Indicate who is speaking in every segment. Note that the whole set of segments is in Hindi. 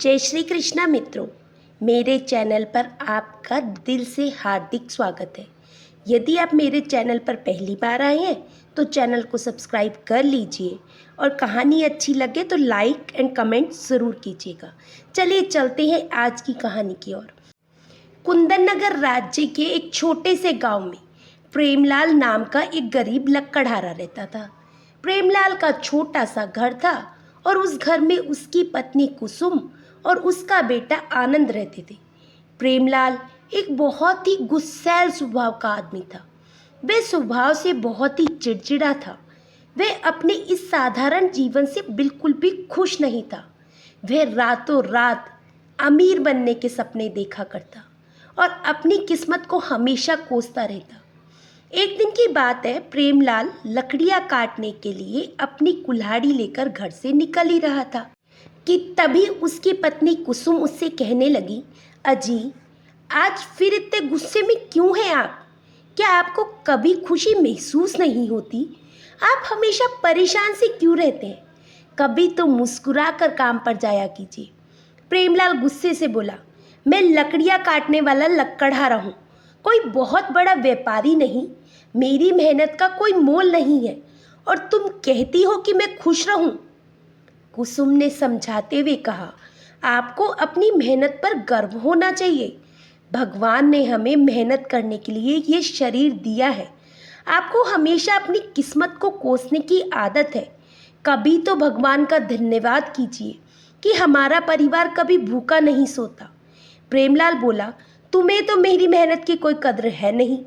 Speaker 1: जय श्री कृष्णा मित्रों, मेरे चैनल पर आपका दिल से हार्दिक स्वागत है। यदि आप मेरे चैनल पर पहली बार आए हैं तो चैनल को सब्सक्राइब कर लीजिए और कहानी अच्छी लगे तो लाइक एंड कमेंट ज़रूर कीजिएगा। चलिए चलते हैं आज की कहानी की ओर। कुंदन नगर राज्य के एक छोटे से गांव में प्रेमलाल नाम का एक गरीब लकड़हारा रहता था। प्रेमलाल का छोटा सा घर था और उस घर में उसकी पत्नी कुसुम और उसका बेटा आनंद रहते थे। प्रेमलाल एक बहुत ही गुस्सैल स्वभाव का आदमी था। वह स्वभाव से बहुत ही चिड़चिड़ा था। वह अपने इस साधारण जीवन से बिल्कुल भी खुश नहीं था। वह रातों रात अमीर बनने के सपने देखा करता और अपनी किस्मत को हमेशा कोसता रहता। एक दिन की बात है, प्रेमलाल लकड़ियां काटने के लिए अपनी कुल्हाड़ी लेकर घर से निकल ही रहा था कि तभी उसकी पत्नी कुसुम उससे कहने लगी, अजी, आज फिर इतने गुस्से में क्यों हैं आप? क्या आपको कभी खुशी महसूस नहीं होती? आप हमेशा परेशान से क्यों रहते हैं? कभी तो मुस्कुरा कर काम पर जाया कीजिए। प्रेमलाल गुस्से से बोला, मैं लकड़ियां काटने वाला लकड़हारा हूँ, कोई बहुत बड़ा व्यापारी नहीं। मेरी मेहनत का कोई मोल नहीं है और तुम कहती हो कि मैं खुश रहूं। कुसुम ने समझाते हुए कहा, आपको अपनी मेहनत पर गर्व होना चाहिए। भगवान ने हमें मेहनत करने के लिए ये शरीर दिया है। आपको हमेशा अपनी किस्मत को कोसने की आदत है। कभी तो भगवान का धन्यवाद कीजिए कि हमारा परिवार कभी भूखा नहीं सोता। प्रेमलाल बोला, तुम्हें तो मेरी मेहनत की कोई कद्र है नहीं।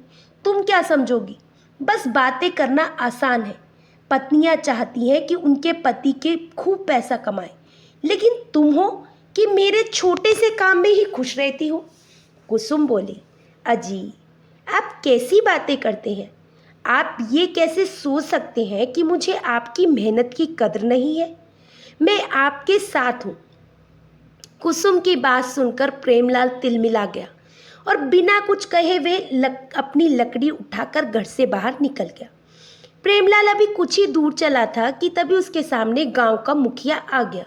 Speaker 1: तुम क्या समझोगी? बस बातें करना आसान है। पत्नियां चाहती हैं कि उनके पति के खूब पैसा कमाएं, लेकिन तुम हो कि मेरे छोटे से काम में ही खुश रहती हो। कुसुम बोली, अजी, आप कैसी बातें करते हैं? आप ये कैसे सोच सकते हैं कि मुझे आपकी मेहनत की कद्र नहीं है? मैं आपके साथ हूँ। कुसुम की बात सुनकर प्रेमलाल तिलमिला गया और बिना कुछ कहे वे अपनी लकड़ी उठाकर घर से बाहर निकल गया। प्रेमलाल अभी कुछ ही दूर चला था कि तभी उसके सामने गांव का मुखिया आ गया।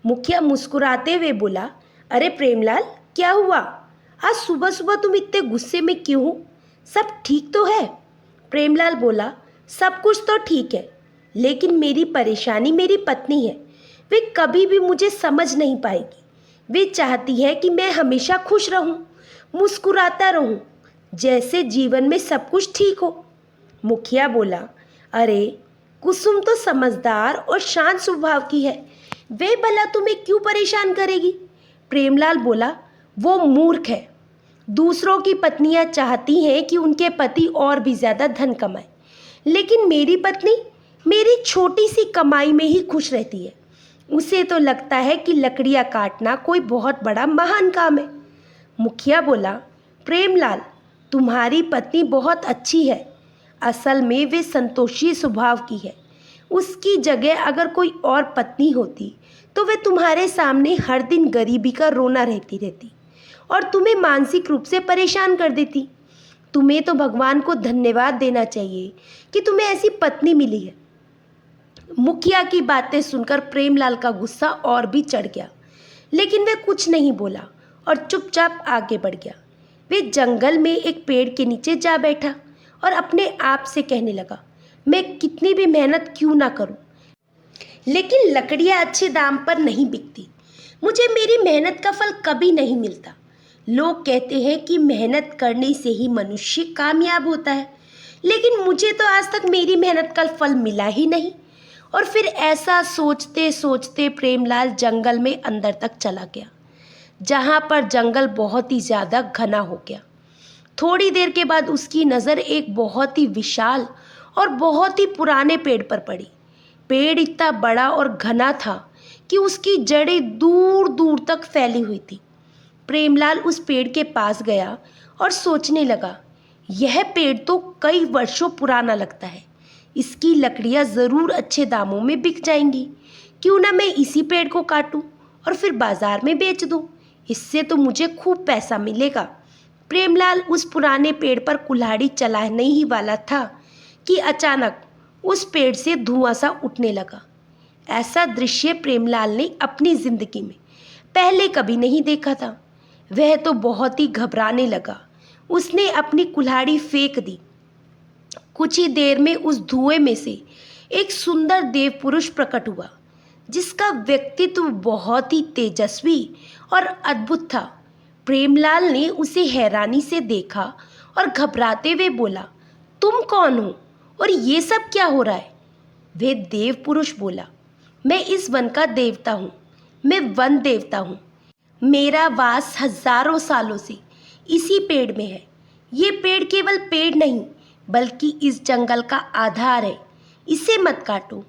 Speaker 1: मुखिया मुस्कुराते हुए बोला, अरे प्रेमलाल, क्या हुआ? आज सुबह सुबह तुम इतने गुस्से में क्यों हो? सब ठीक तो है? प्रेमलाल बोला, सब कुछ तो ठीक है, लेकिन मेरी परेशानी मेरी पत्नी है। वे कभी भी मुझे समझ नहीं पाएगी। वे चाहती है कि मैं हमेशा खुश रहूं, मुस्कुराता रहूं, जैसे जीवन में सब कुछ ठीक हो। मुखिया बोला, अरे कुसुम तो समझदार और शांत स्वभाव की है, वे भला तुम्हें क्यों परेशान करेगी? प्रेमलाल बोला, वो मूर्ख है। दूसरों की पत्नियां चाहती हैं कि उनके पति और भी ज़्यादा धन कमाए, लेकिन मेरी पत्नी मेरी छोटी सी कमाई में ही खुश रहती है। उसे तो लगता है कि लकड़ियां काटना कोई बहुत बड़ा महान काम है। मुखिया बोला, प्रेमलाल, तुम्हारी पत्नी बहुत अच्छी है। असल में वे संतोषी स्वभाव की है। उसकी जगह अगर कोई और पत्नी होती तो वे तुम्हारे सामने हर दिन गरीबी का रोना रहती और तुम्हें मानसिक रूप से परेशान कर देती। तुम्हें तो भगवान को धन्यवाद देना चाहिए कि तुम्हें ऐसी पत्नी मिली है। मुखिया की बातें सुनकर प्रेमलाल का गुस्सा और भी चढ़ गया, लेकिन वह कुछ नहीं बोला और चुपचाप आगे बढ़ गया। वे जंगल में एक पेड़ के नीचे जा बैठा और अपने आप से कहने लगा, मैं कितनी भी मेहनत क्यों ना करूं, लेकिन लकड़ियां अच्छे दाम पर नहीं बिकती। मुझे मेरी मेहनत का फल कभी नहीं मिलता। लोग कहते हैं कि मेहनत करने से ही मनुष्य कामयाब होता है, लेकिन मुझे तो आज तक मेरी मेहनत का फल मिला ही नहीं। और फिर ऐसा सोचते सोचते प्रेमलाल जंगल में अंदर तक चला गया, जहाँ पर जंगल बहुत ही ज़्यादा घना हो गया। थोड़ी देर के बाद उसकी नज़र एक बहुत ही विशाल और बहुत ही पुराने पेड़ पर पड़ी। पेड़ इतना बड़ा और घना था कि उसकी जड़ें दूर दूर तक फैली हुई थी। प्रेमलाल उस पेड़ के पास गया और सोचने लगा, यह पेड़ तो कई वर्षों पुराना लगता है। इसकी लकड़ियाँ ज़रूर अच्छे दामों में बिक जाएंगी। क्यों ना मैं इसी पेड़ को काटूं और फिर बाज़ार में बेच दूं। इससे तो मुझे खूब पैसा मिलेगा। प्रेमलाल उस पुराने पेड़ पर कुल्हाड़ी चलाने ही वाला था कि अचानक उस पेड़ से धुआं सा उठने लगा। ऐसा दृश्य प्रेमलाल ने अपनी ज़िंदगी में पहले कभी नहीं देखा था। वह तो बहुत ही घबराने लगा। उसने अपनी कुल्हाड़ी फेंक दी। कुछ ही देर में उस धुएं में से एक सुंदर देव पुरुष प्रकट हुआ, जिसका व्यक्तित्व बहुत ही तेजस्वी और अद्भुत था। प्रेमलाल ने उसे हैरानी से देखा और घबराते हुए बोला, तुम कौन हो और ये सब क्या हो रहा है? वे देव पुरुष बोला, मैं इस वन का देवता हूँ। मैं वन देवता हूँ। मेरा वास हजारों सालों से इसी पेड़ में है। ये पेड़ केवल पेड़ नहीं, बल्कि इस जंगल का आधार है। इसे मत काटो।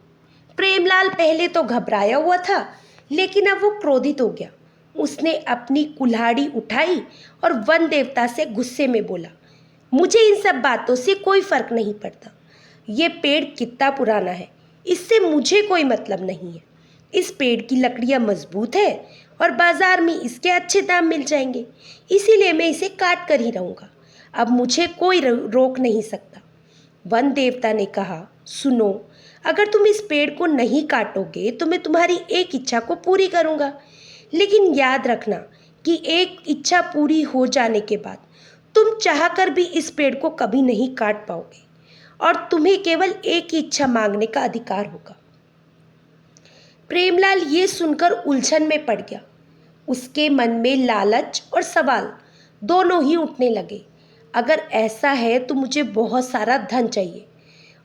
Speaker 1: प्रेमलाल पहले तो घबराया हुआ था, लेकिन अब वो क्रोधित हो गया। उसने अपनी कुल्हाड़ी उठाई और वन देवता से गुस्से में बोला, मुझे इन सब बातों से कोई फर्क नहीं पड़ता। ये पेड़ कितना पुराना है, इससे मुझे कोई मतलब नहीं है। इस पेड़ की लकड़ियाँ मजबूत है और बाजार में इसके अच्छे दाम मिल जाएंगे, इसीलिए मैं इसे काट कर ही रहूँगा। अब मुझे कोई रोक नहीं सकता। वन देवता ने कहा, सुनो, अगर तुम इस पेड़ को नहीं काटोगे तो मैं तुम्हारी एक इच्छा को पूरी करूँगा। लेकिन याद रखना कि एक इच्छा पूरी हो जाने के बाद तुम चाहकर भी इस पेड़ को कभी नहीं काट पाओगे और तुम्हें केवल एक ही इच्छा मांगने का अधिकार होगा। प्रेमलाल ये सुनकर उलझन में पड़ गया। उसके मन में लालच और सवाल दोनों ही उठने लगे। अगर ऐसा है तो मुझे बहुत सारा धन चाहिए।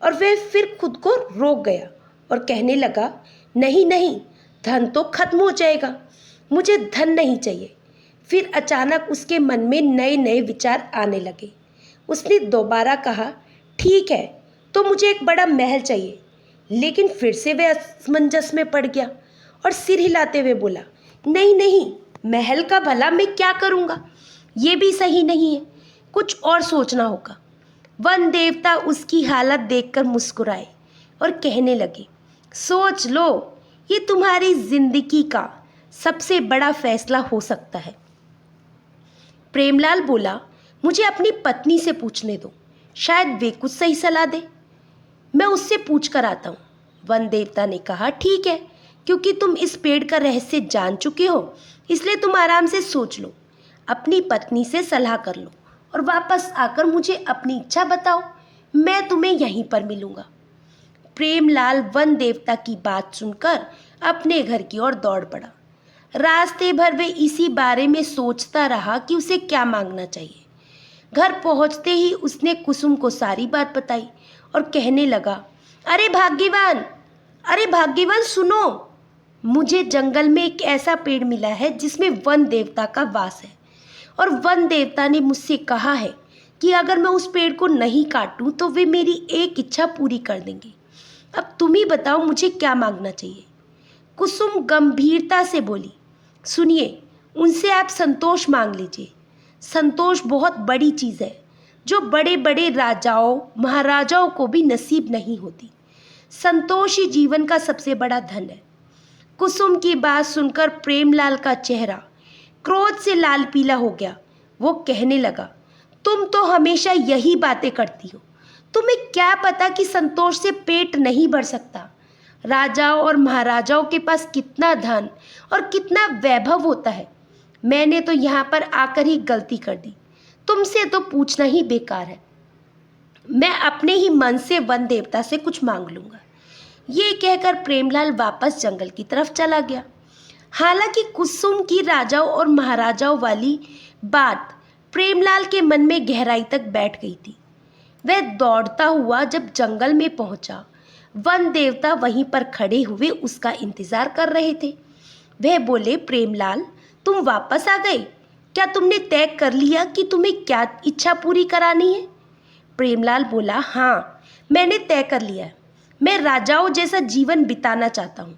Speaker 1: और वह फिर खुद को रोक गया और कहने लगा, नहीं नहीं, धन तो खत्म हो जाएगा, मुझे धन नहीं चाहिए। फिर अचानक उसके मन में नए नए विचार आने लगे। उसने दोबारा कहा, ठीक है, तो मुझे एक बड़ा महल चाहिए। लेकिन फिर से वह असमंजस में पड़ गया और सिर हिलाते हुए बोला, नहीं नहीं, महल का भला मैं क्या करूँगा? ये भी सही नहीं है, कुछ और सोचना होगा। वन देवता उसकी हालत देखकर मुस्कुराए और कहने लगे, सोच लो, ये तुम्हारी जिंदगी का सबसे बड़ा फैसला हो सकता है। प्रेमलाल बोला, मुझे अपनी पत्नी से पूछने दो, शायद वे कुछ सही सलाह दे। मैं उससे पूछ कर आता हूँ। वन देवता ने कहा, ठीक है, क्योंकि तुम इस पेड़ का रहस्य जान चुके हो, इसलिए तुम आराम से सोच लो, अपनी पत्नी से सलाह कर लो और वापस आकर मुझे अपनी इच्छा बताओ। मैं तुम्हें यहीं पर मिलूंगा। प्रेमलाल वन देवता की बात सुनकर अपने घर की ओर दौड़ पड़ा। रास्ते भर वे इसी बारे में सोचता रहा कि उसे क्या मांगना चाहिए। घर पहुंचते ही उसने कुसुम को सारी बात बताई और कहने लगा, अरे भाग्यवान, अरे भाग्यवान, सुनो, मुझे जंगल में एक ऐसा पेड़ मिला है जिसमें वन देवता का वास है और वन देवता ने मुझसे कहा है कि अगर मैं उस पेड़ को नहीं काटूं तो वे मेरी एक इच्छा पूरी कर देंगे। अब तुम ही बताओ, मुझे क्या मांगना चाहिए? कुसुम गंभीरता से बोली, सुनिए, उनसे आप संतोष मांग लीजिए। संतोष बहुत बड़ी चीज़ है जो बड़े बड़े राजाओं महाराजाओं को भी नसीब नहीं होती। संतोष ही जीवन का सबसे बड़ा धन है। कुसुम की बात सुनकर प्रेमलाल का चेहरा क्रोध से लाल पीला हो गया। वो कहने लगा, तुम तो हमेशा यही बातें करती हो। तुम्हें क्या पता कि संतोष से पेट नहीं भर सकता। राजाओं और महाराजाओं के पास कितना धन और कितना वैभव होता है। मैंने तो यहाँ पर आकर ही गलती कर दी। तुमसे तो पूछना ही बेकार है। मैं अपने ही मन से वन देवता से कुछ मांग लूँगा। ये कहकर प्रेमलाल वापस जंगल की तरफ चला गया। हालांकि कुसुम की राजाओं और महाराजाओं वाली बात प्रेमलाल के मन में गहराई तक बैठ गई थी। वह दौड़ता हुआ जब जंगल में पहुंचा, वन देवता वहीं पर खड़े हुए उसका इंतजार कर रहे थे। वह बोले, प्रेमलाल, तुम वापस आ गए? क्या तुमने तय कर लिया कि तुम्हें क्या इच्छा पूरी करानी है? प्रेमलाल बोला, हाँ, मैंने तय कर लिया है। मैं राजाओं जैसा जीवन बिताना चाहता हूँ।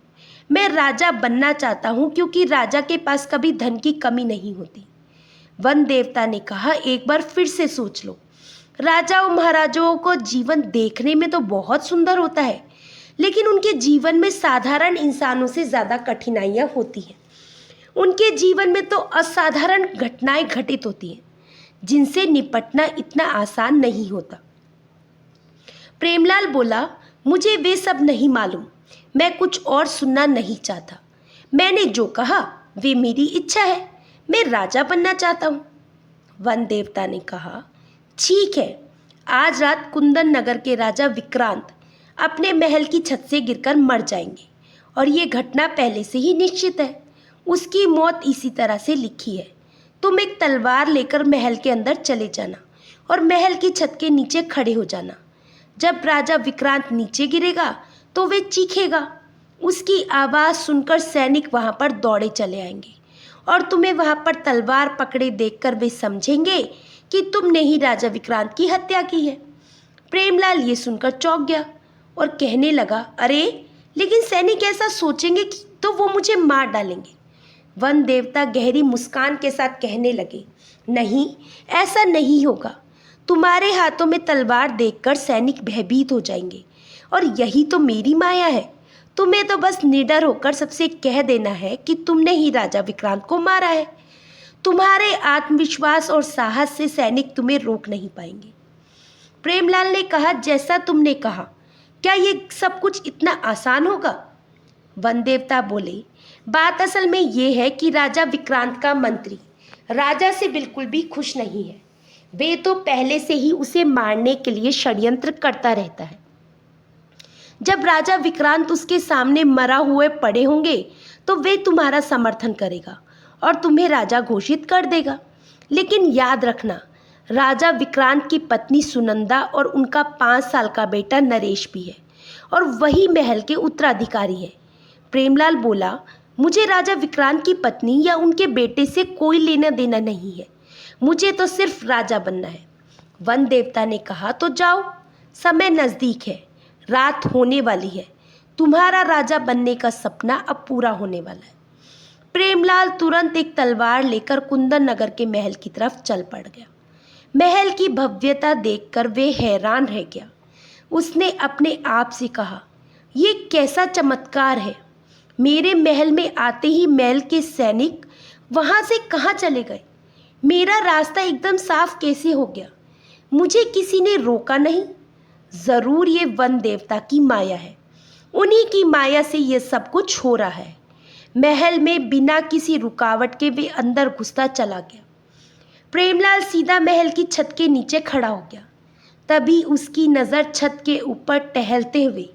Speaker 1: मैं राजा बनना चाहता हूँ क्योंकि राजा के पास कभी धन की कमी नहीं होती। वन देवता ने कहा, एक बार फिर से सोच लो। राजाओं महाराजाओं को जीवन देखने में तो बहुत सुंदर होता है, लेकिन उनके जीवन में साधारण इंसानों से ज़्यादा कठिनाइयाँ होती हैं। उनके जीवन में तो असाधारण घटनाएं घटित होती हैं जिनसे निपटना इतना आसान नहीं होता। प्रेमलाल बोला, मुझे वे सब नहीं मालूम। मैं कुछ और सुनना नहीं चाहता। मैंने जो कहा वे मेरी इच्छा है, मैं राजा बनना चाहता हूँ। वन देवता ने कहा, ठीक है, आज रात कुंदन नगर के राजा विक्रांत अपने महल की छत से गिरकर मर जाएंगे और ये घटना पहले से ही निश्चित है। उसकी मौत इसी तरह से लिखी है। तुम एक तलवार लेकर महल के अंदर चले जाना और महल की छत के नीचे खड़े हो जाना। जब राजा विक्रांत नीचे गिरेगा तो वे चीखेगा। उसकी आवाज़ सुनकर सैनिक वहाँ पर दौड़े चले आएंगे और तुम्हें वहाँ पर तलवार पकड़े देखकर वे समझेंगे कि तुमने ही राजा विक्रांत की हत्या की है। प्रेमलाल ये सुनकर चौंक गया और कहने लगा, अरे लेकिन सैनिक ऐसा सोचेंगे कि तो वो मुझे मार डालेंगे। वन देवता गहरी मुस्कान के साथ कहने लगे, नहीं, ऐसा नहीं होगा। तुम्हारे हाथों में तलवार देखकर सैनिक भयभीत हो जाएंगे और यही तो मेरी माया है। तुम्हें तो बस निडर होकर सबसे कह देना है कि तुमने ही राजा विक्रांत को मारा है। तुम्हारे आत्मविश्वास और साहस से सैनिक तुम्हें रोक नहीं पाएंगे। प्रेमलाल ने कहा, जैसा तुमने कहा, क्या ये सब कुछ इतना आसान होगा? वन देवता बोले, बात असल में ये है कि राजा विक्रांत का मंत्री राजा से बिल्कुल भी खुश नहीं है। वे तो पहले से ही उसे मारने के लिए षड्यंत्र करता रहता है। जब राजा विक्रांत उसके सामने मरा हुए पड़े होंगे तो वे तुम्हारा समर्थन करेगा और तुम्हें राजा घोषित कर देगा। लेकिन याद रखना, राजा विक्रांत की पत्नी सुनंदा और उनका 5 साल का बेटा नरेश भी है और वही महल के उत्तराधिकारी है। प्रेमलाल बोला, मुझे राजा विक्रांत की पत्नी या उनके बेटे से कोई लेना देना नहीं है। मुझे तो सिर्फ राजा बनना है। वन देवता ने कहा, तो जाओ, समय नज़दीक है, रात होने वाली है। तुम्हारा राजा बनने का सपना अब पूरा होने वाला है। प्रेमलाल तुरंत एक तलवार लेकर कुंदन नगर के महल की तरफ चल पड़ गया। महल की भव्यता देखकर वे हैरान रह गया। उसने अपने आप से कहा, ये कैसा चमत्कार है। मेरे महल में आते ही महल के सैनिक वहाँ से कहाँ चले गए? मेरा रास्ता एकदम साफ कैसे हो गया? मुझे किसी ने रोका नहीं। ज़रूर ये वन देवता की माया है। उन्हीं की माया से ये सब कुछ हो रहा है। महल में बिना किसी रुकावट के वे अंदर घुसता चला गया। प्रेमलाल सीधा महल की छत के नीचे खड़ा हो गया। तभी उसकी नज़र छत के ऊपर टहलते हुए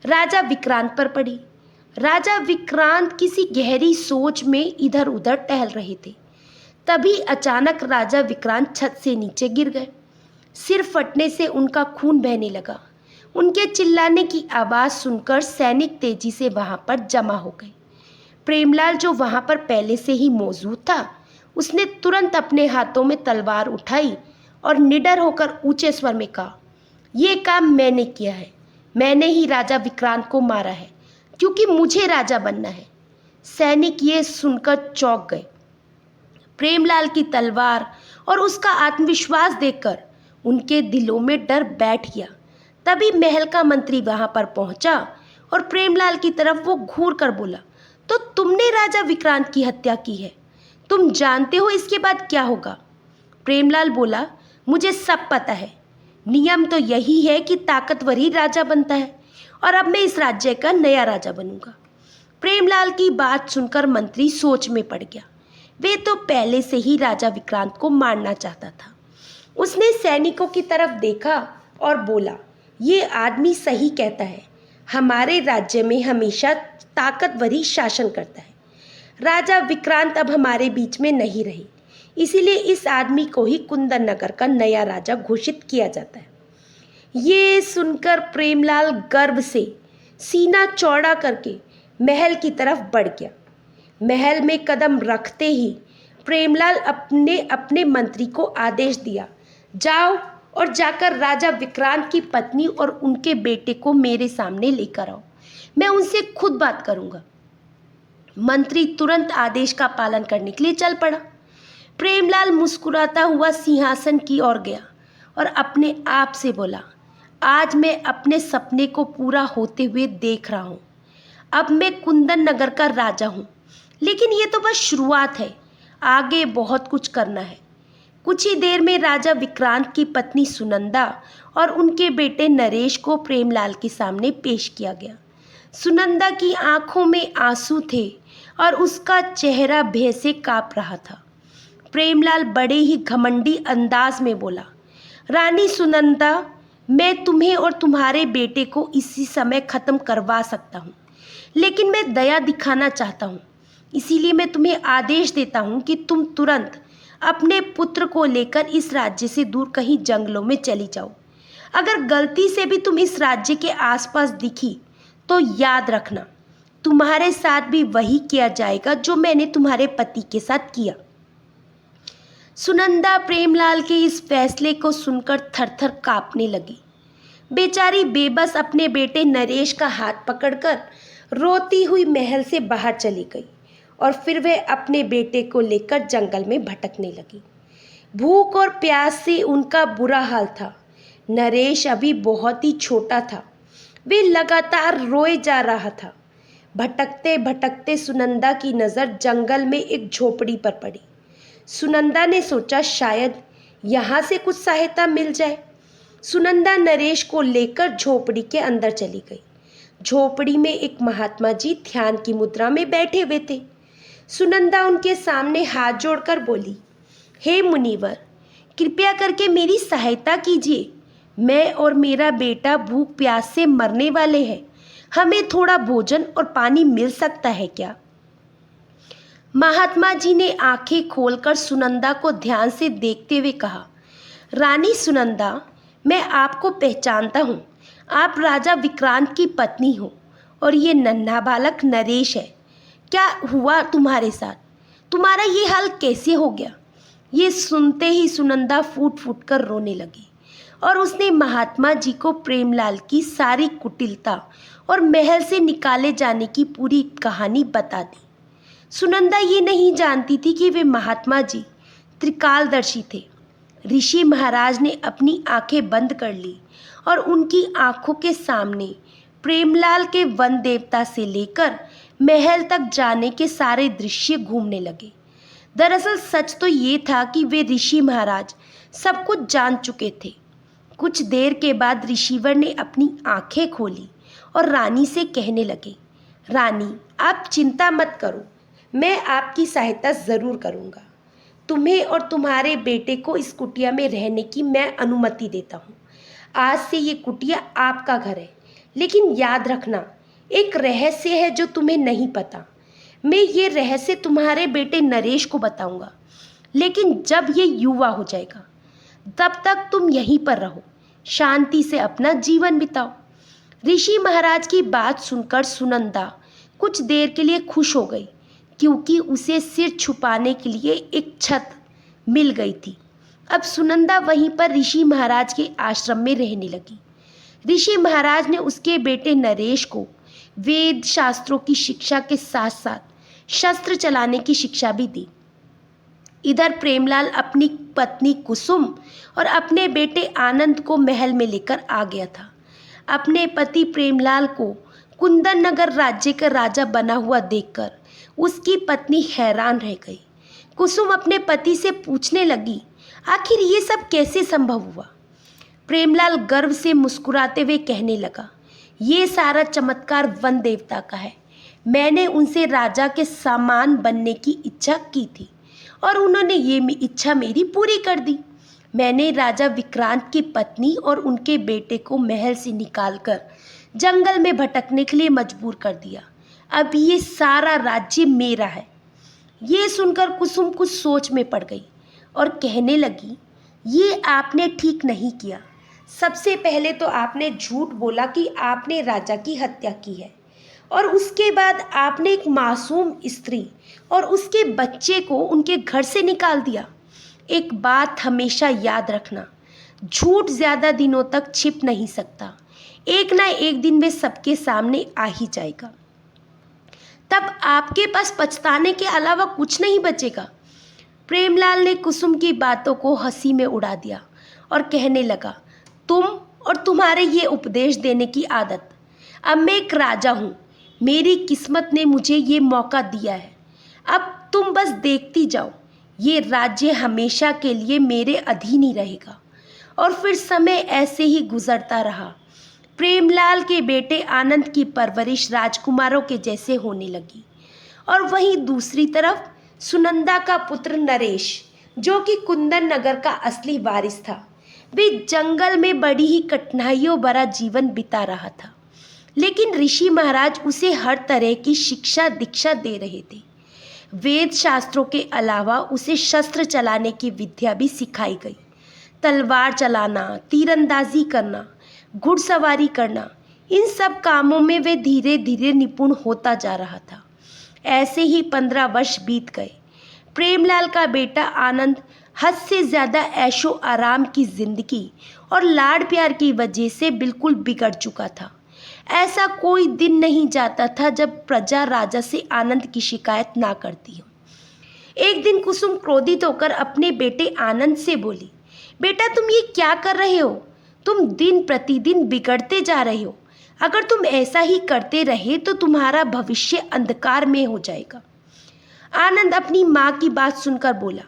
Speaker 1: राजा विक्रांत पर पड़ी। राजा विक्रांत किसी गहरी सोच में इधर उधर टहल रहे थे। तभी अचानक राजा विक्रांत छत से नीचे गिर गए। सिर फटने से उनका खून बहने लगा। उनके चिल्लाने की आवाज़ सुनकर सैनिक तेजी से वहाँ पर जमा हो गए। प्रेमलाल, जो वहाँ पर पहले से ही मौजूद था, उसने तुरंत अपने हाथों में तलवार उठाई और निडर होकर ऊंचे स्वर में कहा, ये काम मैंने किया है। मैंने ही राजा विक्रांत को मारा है क्योंकि मुझे राजा बनना है। सैनिक ये सुनकर चौंक गए। प्रेमलाल की तलवार और उसका आत्मविश्वास देखकर उनके दिलों में डर बैठ गया। तभी महल का मंत्री वहां पर पहुंचा और प्रेमलाल की तरफ वो घूर कर बोला, तो तुमने राजा विक्रांत की हत्या की है। तुम जानते हो इसके बाद क्या होगा? प्रेमलाल बोला, मुझे सब पता है। नियम तो यही है कि ताकतवर ही राजा बनता है और अब मैं इस राज्य का नया राजा बनूंगा। प्रेमलाल की बात सुनकर मंत्री सोच में पड़ गया। वे तो पहले से ही राजा विक्रांत को मारना चाहता था। उसने सैनिकों की तरफ देखा और बोला, ये आदमी सही कहता है। हमारे राज्य में हमेशा ताकतवर ही शासन करता है। राजा विक्रांत अब हमारे बीच में नहीं रहे, इसीलिए इस आदमी को ही कुंदन नगर का नया राजा घोषित किया जाता है। ये सुनकर प्रेमलाल गर्व से सीना चौड़ा करके महल की तरफ बढ़ गया। महल में कदम रखते ही प्रेमलाल अपने अपने मंत्री को आदेश दिया, जाओ और जाकर राजा विक्रांत की पत्नी और उनके बेटे को मेरे सामने लेकर आओ। मैं उनसे खुद बात करूंगा। मंत्री तुरंत आदेश का पालन करने के लिए चल पड़ा। प्रेमलाल मुस्कुराता हुआ सिंहासन की ओर गया और अपने आप से बोला, आज मैं अपने सपने को पूरा होते हुए देख रहा हूँ। अब मैं कुंदन नगर का राजा हूँ, लेकिन ये तो बस शुरुआत है। आगे बहुत कुछ करना है। कुछ ही देर में राजा विक्रांत की पत्नी सुनंदा और उनके बेटे नरेश को प्रेमलाल के सामने पेश किया गया। सुनंदा की आंखों में आंसू थे और उसका चेहरा भय से काँप रहा था। प्रेमलाल बड़े ही घमंडी अंदाज में बोला, रानी सुनंदा, मैं तुम्हें और तुम्हारे बेटे को इसी समय ख़त्म करवा सकता हूँ, लेकिन मैं दया दिखाना चाहता हूँ। इसीलिए मैं तुम्हें आदेश देता हूँ कि तुम तुरंत अपने पुत्र को लेकर इस राज्य से दूर कहीं जंगलों में चली जाओ। अगर गलती से भी तुम इस राज्य के आसपास दिखी तो याद रखना, तुम्हारे साथ भी वही किया जाएगा जो मैंने तुम्हारे पति के साथ किया। सुनंदा प्रेमलाल के इस फैसले को सुनकर थरथर कांपने लगी। बेचारी बेबस अपने बेटे नरेश का हाथ पकड़कर रोती हुई महल से बाहर चली गई और फिर वह अपने बेटे को लेकर जंगल में भटकने लगी। भूख और प्यास से उनका बुरा हाल था। नरेश अभी बहुत ही छोटा था, वे लगातार रोए जा रहा था। भटकते भटकते सुनंदा की नज़र जंगल में एक झोपड़ी पर पड़ी। सुनंदा ने सोचा शायद यहाँ से कुछ सहायता मिल जाए। सुनंदा नरेश को लेकर झोपड़ी के अंदर चली गई। झोपड़ी में एक महात्मा जी ध्यान की मुद्रा में बैठे हुए थे। सुनंदा उनके सामने हाथ जोड़कर बोली, हे मुनिवर, कृपया करके मेरी सहायता कीजिए। मैं और मेरा बेटा भूख प्यास से मरने वाले हैं। हमें थोड़ा भोजन और पानी मिल सकता है क्या? महात्मा जी ने आंखें खोलकर सुनंदा को ध्यान से देखते हुए कहा, रानी सुनंदा, मैं आपको पहचानता हूँ। आप राजा विक्रांत की पत्नी हो और ये नन्हा बालक नरेश है। क्या हुआ तुम्हारे साथ? तुम्हारा ये हाल कैसे हो गया? ये सुनते ही सुनंदा फूट फूट कर रोने लगी और उसने महात्मा जी को प्रेमलाल की सारी कुटिलता और महल से निकाले जाने की पूरी कहानी बता दी। सुनंदा ये नहीं जानती थी कि वे महात्मा जी त्रिकालदर्शी थे। ऋषि महाराज ने अपनी आंखें बंद कर ली और उनकी आंखों के सामने प्रेमलाल के वन देवता से लेकर महल तक जाने के सारे दृश्य घूमने लगे। दरअसल सच तो ये था कि वे ऋषि महाराज सब कुछ जान चुके थे। कुछ देर के बाद ऋषिवर ने अपनी आंखें खोली और रानी से कहने लगे, रानी, आप चिंता मत करो, मैं आपकी सहायता ज़रूर करूँगा। तुम्हें और तुम्हारे बेटे को इस कुटिया में रहने की मैं अनुमति देता हूँ। आज से ये कुटिया आपका घर है, लेकिन याद रखना, एक रहस्य है जो तुम्हें नहीं पता। मैं ये रहस्य तुम्हारे बेटे नरेश को बताऊँगा, लेकिन जब ये युवा हो जाएगा तब तक तुम यहीं पर रहो, शांति से अपना जीवन बिताओ। ऋषि महाराज की बात सुनकर सुनंदा कुछ देर के लिए खुश हो गई, क्योंकि उसे सिर छुपाने के लिए एक छत मिल गई थी। अब सुनंदा वहीं पर ऋषि महाराज के आश्रम में रहने लगी। ऋषि महाराज ने उसके बेटे नरेश को वेद शास्त्रों की शिक्षा के साथ साथ शस्त्र चलाने की शिक्षा भी दी। इधर प्रेमलाल अपनी पत्नी कुसुम और अपने बेटे आनंद को महल में लेकर आ गया था। अपने पति प्रेमलाल को कुंदन नगर राज्य का राजा बना हुआ देखकर उसकी पत्नी हैरान रह गई। कुसुम अपने पति से पूछने लगी, आखिर ये सब कैसे संभव हुआ? प्रेमलाल गर्व से मुस्कुराते हुए कहने लगा, ये सारा चमत्कार वन देवता का है। मैंने उनसे राजा के समान बनने की इच्छा की थी और उन्होंने ये इच्छा मेरी पूरी कर दी। मैंने राजा विक्रांत की पत्नी और उनके बेटे को महल से निकालकर जंगल में भटकने के लिए मजबूर कर दिया। अब ये सारा राज्य मेरा है। ये सुनकर कुसुम कुछ सोच में पड़ गई और कहने लगी, ये आपने ठीक नहीं किया। सबसे पहले तो आपने झूठ बोला कि आपने राजा की हत्या की है, और उसके बाद आपने एक मासूम स्त्री और उसके बच्चे को उनके घर से निकाल दिया। एक बात हमेशा याद रखना, झूठ ज़्यादा दिनों तक छिप नहीं सकता। एक ना एक दिन वे सबके सामने आ ही जाएगा। तब आपके पास पछताने के अलावा कुछ नहीं बचेगा। प्रेमलाल ने कुसुम की बातों को हंसी में उड़ा दिया और कहने लगा, तुम और तुम्हारे ये उपदेश देने की आदत। अब मैं एक राजा हूँ, मेरी किस्मत ने मुझे ये मौका दिया है। अब तुम बस देखती जाओ, ये राज्य हमेशा के लिए मेरे अधीन ही रहेगा। और फिर समय ऐसे ही गुजरता रहा। प्रेमलाल के बेटे आनंद की परवरिश राजकुमारों के जैसे होने लगी और वहीं दूसरी तरफ सुनंदा का पुत्र नरेश, जो कि कुंदन नगर का असली वारिस था, वे जंगल में बड़ी ही कठिनाइयों भरा जीवन बिता रहा था। लेकिन ऋषि महाराज उसे हर तरह की शिक्षा दीक्षा दे रहे थे। वेद शास्त्रों के अलावा उसे शस्त्र चलाने की विद्या भी सिखाई गई। तलवार चलाना, तीरंदाजी करना, घुड़सवारी करना, इन सब कामों में वे धीरे धीरे निपुण होता जा रहा था। ऐसे ही 15 वर्ष बीत गए। प्रेमलाल का बेटा आनंद हद से ज़्यादा ऐशो आराम की जिंदगी और लाड प्यार की वजह से बिल्कुल बिगड़ चुका था। ऐसा कोई दिन नहीं जाता था जब प्रजा राजा से आनंद की शिकायत ना करती हो। एक दिन कुसुम क्रोधित होकर अपने बेटे आनंद से बोली, बेटा तुम ये क्या कर रहे हो? तुम दिन प्रतिदिन बिगड़ते जा रहे हो। अगर तुम ऐसा ही करते रहे तो तुम्हारा भविष्य अंधकार में हो जाएगा। आनंद अपनी माँ की बात सुनकर बोला,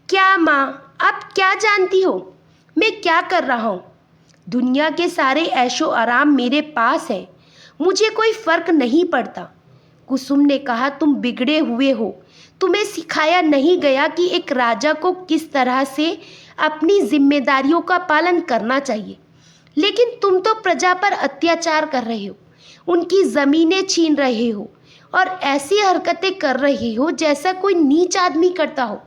Speaker 1: क्या माँ, आप क्या जानती हो मैं क्या कर रहा हूँ? दुनिया के सारे ऐशो आराम मेरे पास है, मुझे कोई फर्क नहीं पड़ता। कुसुम ने कहा, तुम बिगड़े हुए हो। तुम्हें सिखाया नहीं गया कि एक राजा को किस तरह से अपनी जिम्मेदारियों का पालन करना चाहिए। लेकिन तुम तो प्रजा पर अत्याचार कर रहे हो, उनकी ज़मीनें छीन रहे हो और ऐसी हरकतें कर रहे हो जैसा कोई नीच आदमी करता हो।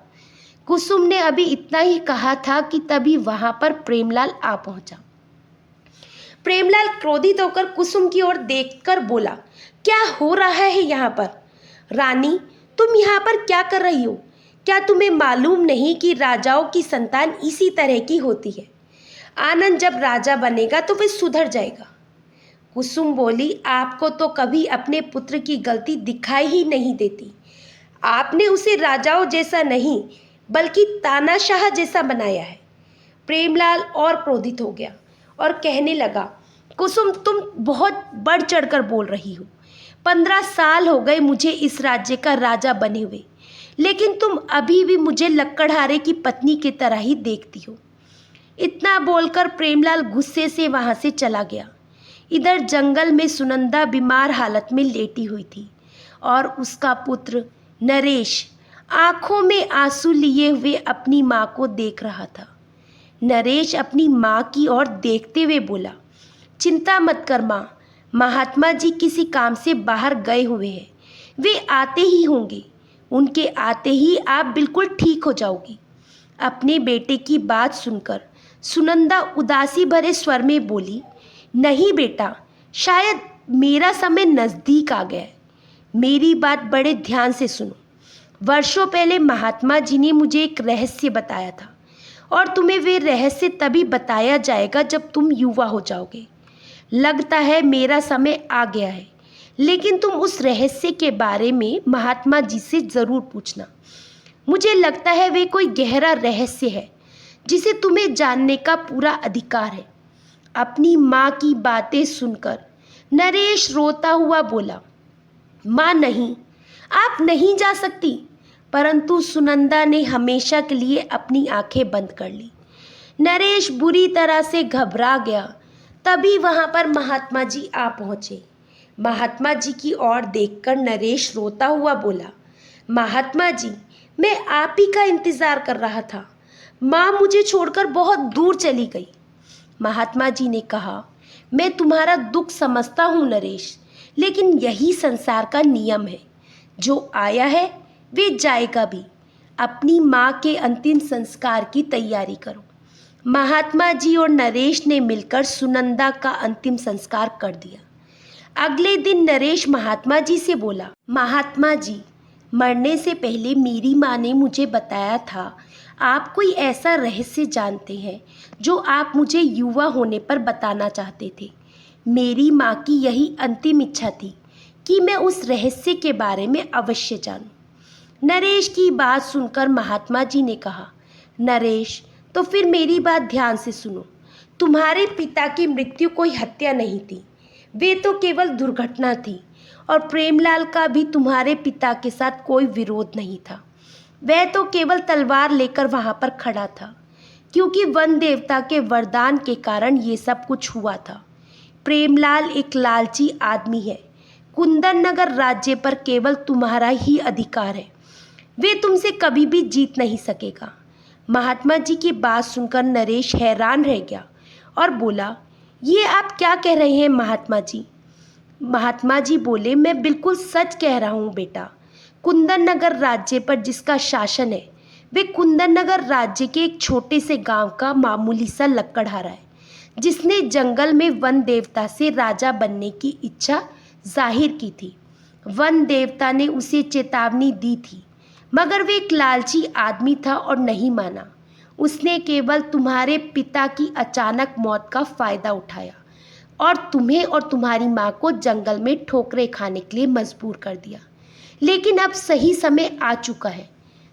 Speaker 1: कुसुम ने अभी इतना ही कहा था कि तभी वहाँ पर प्रेमलाल आ पहुँचा। प्रेमलाल क्रोधित होकर कुसुम की ओर देखकर बोला, क्या हो रहा है यहाँ पर? रानी, तुम यहाँ पर क्या कर रही हो? क्या तुम्हें मालूम नहीं कि राजाओं की संतान इसी तरह की होती है? आनंद जब राजा बनेगा तो वह सुधर जाएगा। कुसुम बोली, आपको तो कभी अपने पुत्र की गलती दिखाई ही नहीं देती। आपने उसे राजाओं जैसा नहीं बल्कि तानाशाह जैसा बनाया है। प्रेमलाल और क्रोधित हो गया और कहने लगा, कुसुम तुम बहुत बढ़ चढ़कर बोल रही हो। 15 साल हो गए मुझे इस राज्य का राजा बने हुए, लेकिन तुम अभी भी मुझे लक्कड़हारे की पत्नी की तरह ही देखती हो। इतना बोलकर प्रेमलाल गुस्से से वहाँ से चला गया। इधर जंगल में सुनंदा बीमार हालत में लेटी हुई थी और उसका पुत्र नरेश आंखों में आंसू लिए हुए अपनी माँ को देख रहा था। नरेश अपनी माँ की ओर देखते हुए बोला, चिंता मत कर माँ, महात्मा जी किसी काम से बाहर गए हुए हैं, वे आते ही होंगे। उनके आते ही आप बिल्कुल ठीक हो जाओगी। अपने बेटे की बात सुनकर सुनंदा उदासी भरे स्वर में बोली, नहीं बेटा, शायद मेरा समय नज़दीक आ गया है। मेरी बात बड़े ध्यान से सुनो। वर्षों पहले महात्मा जी ने मुझे एक रहस्य बताया था और तुम्हें वे रहस्य तभी बताया जाएगा जब तुम युवा हो जाओगे। लगता है मेरा समय आ गया है, लेकिन तुम उस रहस्य के बारे में महात्मा जी से ज़रूर पूछना। मुझे लगता है वे कोई गहरा रहस्य है जिसे तुम्हें जानने का पूरा अधिकार है। अपनी माँ की बातें सुनकर नरेश रोता हुआ बोला, माँ नहीं, आप नहीं जा सकती। परंतु सुनंदा ने हमेशा के लिए अपनी आंखें बंद कर ली। नरेश बुरी तरह से घबरा गया। तभी वहाँ पर महात्मा जी आ पहुँचे। महात्मा जी की ओर देखकर नरेश रोता हुआ बोला, महात्मा जी, मैं आप ही का इंतज़ार कर रहा था। माँ मुझे छोड़कर बहुत दूर चली गई। महात्मा जी ने कहा, मैं तुम्हारा दुख समझता हूँ नरेश, लेकिन यही संसार का नियम है। जो आया है वे जाएगा भी। अपनी माँ के अंतिम संस्कार की तैयारी करो। महात्मा जी और नरेश ने मिलकर सुनंदा का अंतिम संस्कार कर दिया। अगले दिन नरेश महात्मा जी से बोला, महात्मा जी, मरने से पहले मेरी माँ ने मुझे बताया था आप कोई ऐसा रहस्य जानते हैं जो आप मुझे युवा होने पर बताना चाहते थे। मेरी माँ की यही अंतिम इच्छा थी कि मैं उस रहस्य के बारे में अवश्य जानूं। नरेश की बात सुनकर महात्मा जी ने कहा, नरेश, तो फिर मेरी बात ध्यान से सुनो। तुम्हारे पिता की मृत्यु कोई हत्या नहीं थी, वे तो केवल दुर्घटना थी। और प्रेमलाल का भी तुम्हारे पिता के साथ कोई विरोध नहीं था। वह तो केवल तलवार लेकर वहाँ पर खड़ा था, क्योंकि वन देवता के वरदान के कारण ये सब कुछ हुआ था। प्रेमलाल एक लालची आदमी है। कुंदन नगर राज्य पर केवल तुम्हारा ही अधिकार है, वे तुमसे कभी भी जीत नहीं सकेगा। महात्मा जी की बात सुनकर नरेश हैरान रह गया और बोला, ये आप क्या कह रहे हैं महात्मा जी? महात्मा जी बोले, मैं बिल्कुल सच कह रहा हूँ बेटा। कुंदन नगर राज्य पर जिसका शासन है वे कुंदन नगर राज्य के एक छोटे से गांव का मामूली सा लक्कड़हारा है, जिसने जंगल में वन देवता से राजा बनने की इच्छा जाहिर की थी। वन देवता ने उसे चेतावनी दी थी, मगर वे एक लालची आदमी था और नहीं माना। उसने केवल तुम्हारे पिता की अचानक मौत का फायदा उठाया और तुम्हें और तुम्हारी माँ को जंगल में ठोकरें खाने के लिए मजबूर कर दिया। लेकिन अब सही समय आ चुका है।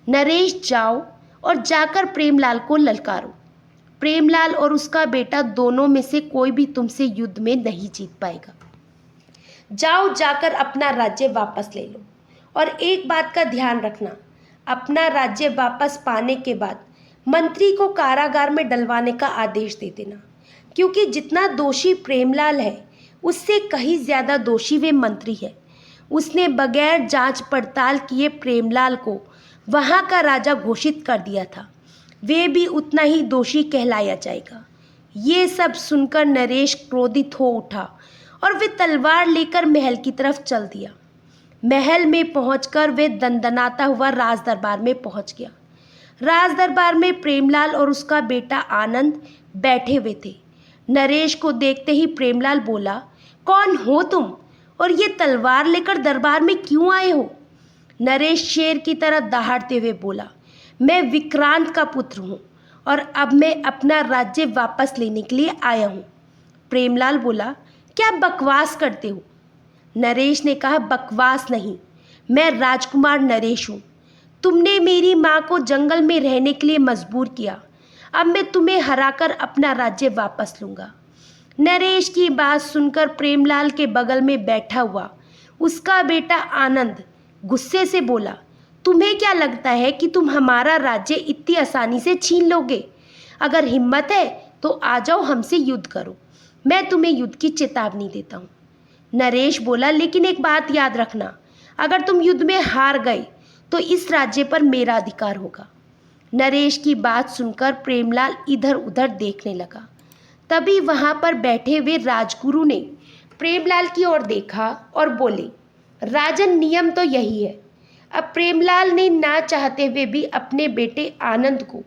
Speaker 1: नरेश, जाओ और जाकर प्रेमलाल को ललकारो। प्रेमलाल और उसका बेटा दोनों में से कोई भी तुमसे युद्ध में नहीं जीत पाएगा। जाओ, जाकर अपना राज्य वापस ले लो। और एक बात का ध्यान रखना, अपना राज्य वापस पाने के बाद मंत्री को कारागार में डलवाने का आदेश दे देना, क्योंकि जितना दोषी प्रेमलाल है उससे कहीं ज़्यादा दोषी वे मंत्री है। उसने बगैर जांच पड़ताल किए प्रेमलाल को वहाँ का राजा घोषित कर दिया था। वे भी उतना ही दोषी कहलाया जाएगा। ये सब सुनकर नरेश क्रोधित हो उठा और वे तलवार लेकर महल की तरफ चल दिया। महल में पहुंचकर वे दंदनाता हुआ राज दरबार में पहुंच गया। राज दरबार में प्रेमलाल और उसका बेटा आनंद बैठे हुए थे। नरेश को देखते ही प्रेमलाल बोला, कौन हो तुम और ये तलवार लेकर दरबार में क्यों आए हो? नरेश शेर की तरह दहाड़ते हुए बोला, मैं विक्रांत का पुत्र हूँ और अब मैं अपना राज्य वापस लेने के लिए आया हूँ। प्रेमलाल बोला, क्या बकवास करते हो? नरेश ने कहा, बकवास नहीं, मैं राजकुमार नरेश हूँ। तुमने मेरी माँ को जंगल में रहने के लिए मजबूर किया। अब मैं तुम्हें हराकर अपना राज्य वापस लूँगा। नरेश की बात सुनकर प्रेमलाल के बगल में बैठा हुआ उसका बेटा आनंद गुस्से से बोला, तुम्हें क्या लगता है कि तुम हमारा राज्य इतनी आसानी से छीन लोगे? अगर हिम्मत है तो आ जाओ, हमसे युद्ध करो। मैं तुम्हें युद्ध की चेतावनी देता हूँ। नरेश बोला, लेकिन एक बात याद रखना, अगर तुम युद्ध में हार गए तो इस राज्य पर मेरा अधिकार होगा। नरेश की बात सुनकर प्रेमलाल इधर उधर देखने लगा। तभी वहाँ पर बैठे हुए राजगुरु ने प्रेमलाल की ओर देखा और बोले, राजन, नियम तो यही है। अब प्रेमलाल ने ना चाहते हुए भी अपने बेटे आनंद को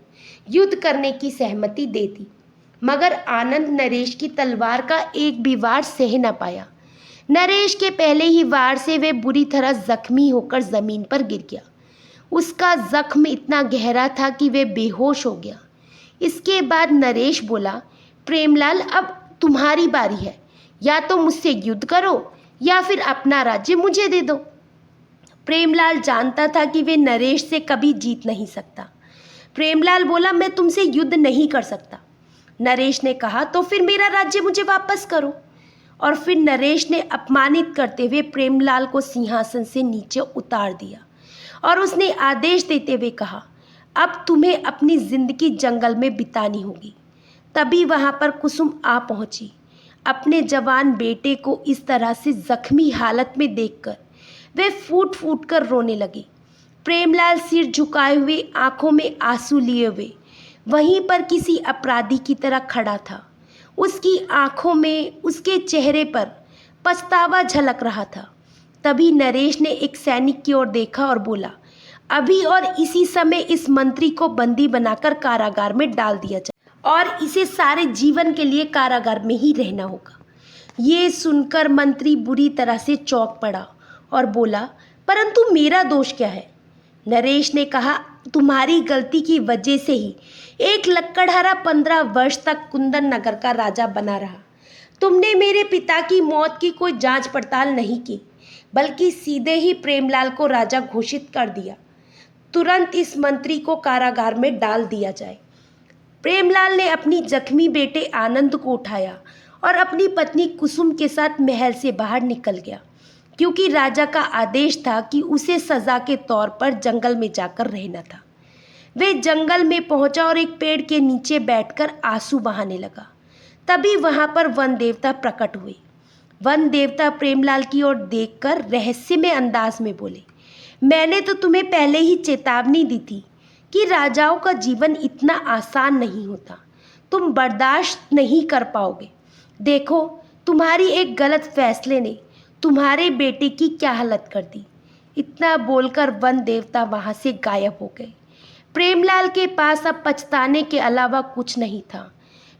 Speaker 1: युद्ध करने की सहमति दे दी, मगर आनंद नरेश की तलवार का एक भी वार सह न पाया। नरेश के पहले ही वार से वे बुरी तरह जख्मी होकर जमीन पर गिर गया। उसका जख्म इतना गहरा था कि वे बेहोश हो गया। इसके बाद नरेश बोला, प्रेमलाल, अब तुम्हारी बारी है। या तो मुझसे युद्ध करो या फिर अपना राज्य मुझे दे दो। प्रेमलाल जानता था कि वे नरेश से कभी जीत नहीं सकता। प्रेमलाल बोला, मैं तुमसे युद्ध नहीं कर सकता। नरेश ने कहा, तो फिर मेरा राज्य मुझे वापस करो। और फिर नरेश ने अपमानित करते हुए प्रेमलाल को सिंहासन से नीचे उतार दिया और उसने आदेश देते हुए कहा, अब तुम्हें अपनी जिंदगी जंगल में बितानी होगी। तभी वहाँ पर कुसुम आ पहुँची। अपने जवान बेटे को इस तरह से जख्मी हालत में देखकर वे फूट फूट कर रोने लगी। प्रेमलाल सिर झुकाए हुए, आंखों में आंसू लिए हुए वहीं पर किसी अपराधी की तरह खड़ा था। उसकी आंखों में, उसके चेहरे पर पछतावा झलक रहा था। तभी नरेश ने एक सैनिक की ओर देखा और बोला, अभी और इसी समय इस मंत्री को बंदी बनाकर कारागार में डाल दिया जाए और इसे सारे जीवन के लिए कारागार में ही रहना होगा। ये सुनकर मंत्री बुरी तरह से चौंक पड़ा और बोला, परंतु मेरा दोष क्या है? नरेश ने कहा, तुम्हारी गलती की वजह से ही एक लक्कड़हारा 15 वर्ष तक कुंदन नगर का राजा बना रहा। तुमने मेरे पिता की मौत की कोई जांच पड़ताल नहीं की, बल्कि सीधे ही प्रेमलाल को राजा घोषित कर दिया। तुरंत इस मंत्री को कारागार में डाल दिया जाए। प्रेमलाल ने अपनी जख्मी बेटे आनंद को उठाया और अपनी पत्नी कुसुम के साथ महल से बाहर निकल गया, क्योंकि राजा का आदेश था कि उसे सजा के तौर पर जंगल में जाकर रहना था। वे जंगल में पहुंचा और एक पेड़ के नीचे बैठकर आंसू बहाने लगा। तभी वहां पर वन देवता प्रकट हुए। वन देवता प्रेमलाल की ओर देखकर रहस्यमय अंदाज में बोले, मैंने तो तुम्हें पहले ही चेतावनी दी थी कि राजाओं का जीवन इतना आसान नहीं होता। तुम बर्दाश्त नहीं कर पाओगे। देखो, तुम्हारी एक गलत फैसले ने तुम्हारे बेटे की क्या हालत कर दी। इतना बोलकर वन देवता वहाँ से गायब हो गए। प्रेमलाल के पास अब पछताने के अलावा कुछ नहीं था।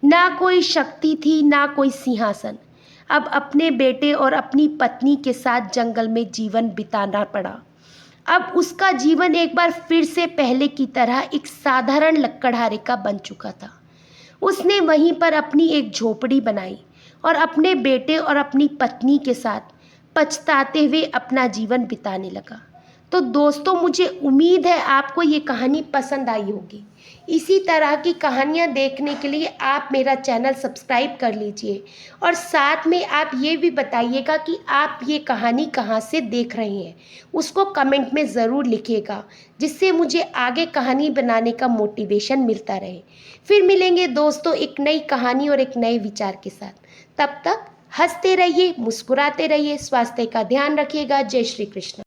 Speaker 1: ना कोई शक्ति थी, ना कोई सिंहासन। अब अपने बेटे और अपनी पत्नी के साथ जंगल में जीवन बिताना पड़ा। अब उसका जीवन एक बार फिर से पहले की तरह एक साधारण लकड़हारे का बन चुका था। उसने वहीं पर अपनी एक झोपड़ी बनाई और अपने बेटे और अपनी पत्नी के साथ पछताते हुए अपना जीवन बिताने लगा। तो दोस्तों, मुझे उम्मीद है आपको ये कहानी पसंद आई होगी। इसी तरह की कहानियाँ देखने के लिए आप मेरा चैनल सब्सक्राइब कर लीजिए और साथ में आप ये भी बताइएगा कि आप ये कहानी कहाँ से देख रहे हैं, उसको कमेंट में ज़रूर लिखिएगा, जिससे मुझे आगे कहानी बनाने का मोटिवेशन मिलता रहे। फिर मिलेंगे दोस्तों एक नई कहानी और एक नए विचार के साथ। तब तक हंसते रहिए, मुस्कुराते रहिए, स्वास्थ्य का ध्यान रखिएगा। जय श्री कृष्ण।